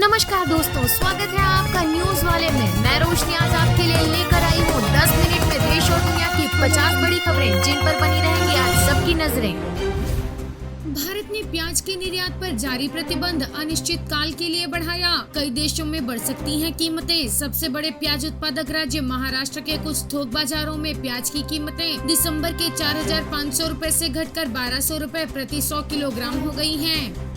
नमस्कार दोस्तों, स्वागत है आपका न्यूज वाले में। मैं रोशनी आज आपके लिए लेकर आई हूँ 10 मिनट में देश और दुनिया की 50 बड़ी खबरें जिन पर बनी रहेंगी आज सबकी नजरें। भारत ने प्याज के निर्यात पर जारी प्रतिबंध अनिश्चित काल के लिए बढ़ाया। कई देशों में बढ़ सकती हैं कीमतें। सबसे बड़े प्याज उत्पादक राज्य महाराष्ट्र के कुछ थोक बाजारों में प्याज की कीमतें दिसंबर के 4,500 रुपए से घटकर 1,200 रुपए प्रति 100 किलोग्राम हो गई हैं।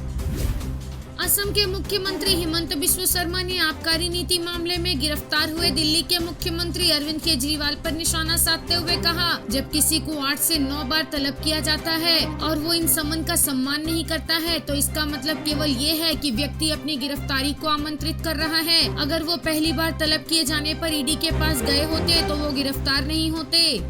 असम के मुख्यमंत्री हिमंत बिस्वा शर्मा ने आबकारी नीति मामले में गिरफ्तार हुए दिल्ली के मुख्यमंत्री अरविंद केजरीवाल पर निशाना साधते हुए कहा, जब किसी को 8 से 9 बार तलब किया जाता है और वो इन समन का सम्मान नहीं करता है तो इसका मतलब केवल ये है कि व्यक्ति अपनी गिरफ्तारी को आमंत्रित कर रहा है। अगर वो पहली बार तलब किए जाने पर ईडी के पास गए होते तो वो गिरफ्तार नहीं होते।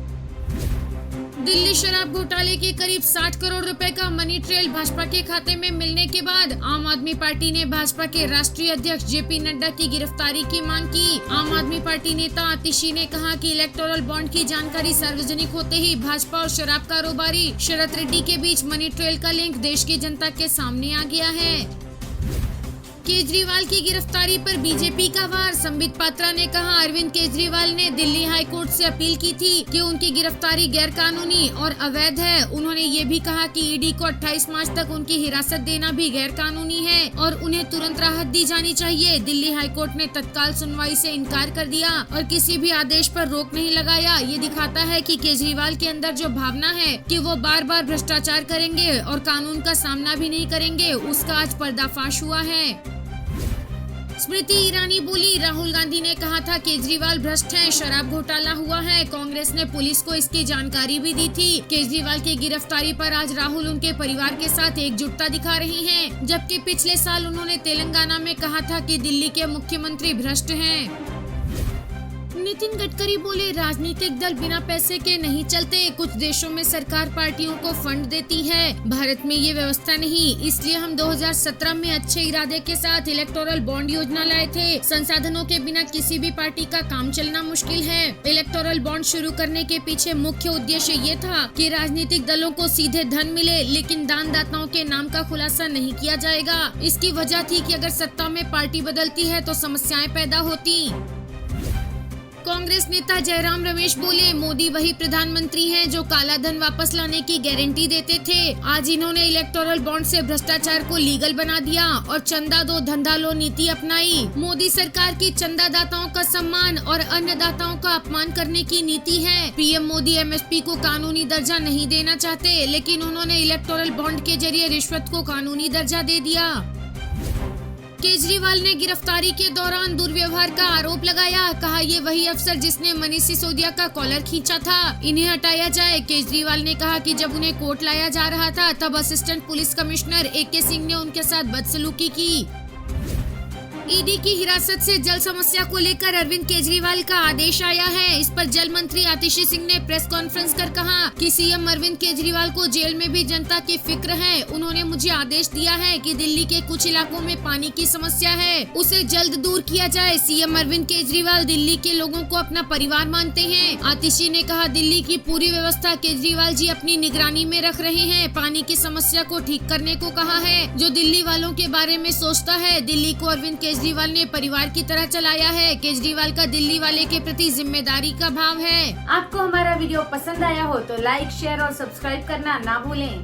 दिल्ली शराब घोटाले के करीब 60 करोड़ रुपए का मनी ट्रेल भाजपा के खाते में मिलने के बाद आम आदमी पार्टी ने भाजपा के राष्ट्रीय अध्यक्ष जेपी नड्डा की गिरफ्तारी की मांग की। आम आदमी पार्टी नेता आतिशी ने कहा कि इलेक्टोरल बॉन्ड की जानकारी सार्वजनिक होते ही भाजपा और शराब कारोबारी शरत रेड्डी के बीच मनी ट्रेल का लिंक देश की जनता के सामने आ गया है। केजरीवाल की गिरफ्तारी पर बीजेपी का वार। संबित पात्रा ने कहा, अरविंद केजरीवाल ने दिल्ली हाई कोर्ट से अपील की थी कि उनकी गिरफ्तारी गैरकानूनी और अवैध है। उन्होंने ये भी कहा कि ईडी को 28 मार्च तक उनकी हिरासत देना भी गैरकानूनी है और उन्हें तुरंत राहत दी जानी चाहिए। दिल्ली हाई कोर्ट ने तत्काल सुनवाई से इनकार कर दिया और किसी भी आदेश पर रोक नहीं लगाया। ये दिखाता है कि केजरीवाल के अंदर जो भावना है कि वो बार बार भ्रष्टाचार करेंगे और कानून का सामना भी नहीं करेंगे, उसका आज पर्दाफाश हुआ है। स्मृति ईरानी बोली, राहुल गांधी ने कहा था केजरीवाल भ्रष्ट हैं, शराब घोटाला हुआ है। कांग्रेस ने पुलिस को इसकी जानकारी भी दी थी। केजरीवाल की गिरफ्तारी पर आज राहुल उनके परिवार के साथ एकजुटता दिखा रही हैं, जबकि पिछले साल उन्होंने तेलंगाना में कहा था कि दिल्ली के मुख्यमंत्री भ्रष्ट हैं। नितिन गडकरी बोले, राजनीतिक दल बिना पैसे के नहीं चलते। कुछ देशों में सरकार पार्टियों को फंड देती है, भारत में ये व्यवस्था नहीं। इसलिए हम 2017 में अच्छे इरादे के साथ इलेक्टोरल बॉन्ड योजना लाए थे। संसाधनों के बिना किसी भी पार्टी का काम चलना मुश्किल है। इलेक्टोरल बॉन्ड शुरू करने के पीछे मुख्य उद्देश्य ये था कि राजनीतिक दलों को सीधे धन मिले, लेकिन दानदाताओं के नाम का खुलासा नहीं किया जाएगा। इसकी वजह थी कि अगर सत्ता में पार्टी बदलती है तो समस्याएं पैदा होती। कांग्रेस नेता जयराम रमेश बोले, मोदी वही प्रधानमंत्री हैं जो काला धन वापस लाने की गारंटी देते थे। आज इन्होंने इलेक्टोरल बॉन्ड से भ्रष्टाचार को लीगल बना दिया और चंदा दो धंधा लो नीति अपनाई। मोदी सरकार की चंदादाताओं का सम्मान और अन्नदाताओं का अपमान करने की नीति है। पीएम मोदी एमएसपी को कानूनी दर्जा नहीं देना चाहते, लेकिन उन्होंने इलेक्टोरल बॉन्ड के जरिए रिश्वत को कानूनी दर्जा दे दिया। केजरीवाल ने गिरफ्तारी के दौरान दुर्व्यवहार का आरोप लगाया। कहा, ये वही अफसर जिसने मनीष सिसोदिया का कॉलर खींचा था, इन्हें हटाया जाए। केजरीवाल ने कहा कि जब उन्हें कोर्ट लाया जा रहा था तब assistant police commissioner AK Singh ने उनके साथ बदसलूकी की। ईडी की हिरासत से जल समस्या को लेकर अरविंद केजरीवाल का आदेश आया है। इस पर जल मंत्री आतिशी सिंह ने प्रेस कॉन्फ्रेंस कर कहा कि सीएम अरविंद केजरीवाल को जेल में भी जनता की फिक्र है। उन्होंने मुझे आदेश दिया है कि दिल्ली के कुछ इलाकों में पानी की समस्या है, उसे जल्द दूर किया जाए। सीएम अरविंद केजरीवाल दिल्ली के लोगों को अपना परिवार मानते हैं। आतिशी ने कहा, दिल्ली की पूरी व्यवस्था केजरीवाल जी अपनी निगरानी में रख रहे हैं। पानी की समस्या को ठीक करने को कहा है। जो दिल्ली वालों के बारे में सोचता है, दिल्ली को अरविंद केजरीवाल ने परिवार की तरह चलाया है। केजरीवाल का दिल्ली वाले के प्रति जिम्मेदारी का भाव है। आपको हमारा वीडियो पसंद आया हो तो लाइक, शेयर और सब्सक्राइब करना ना भूलें।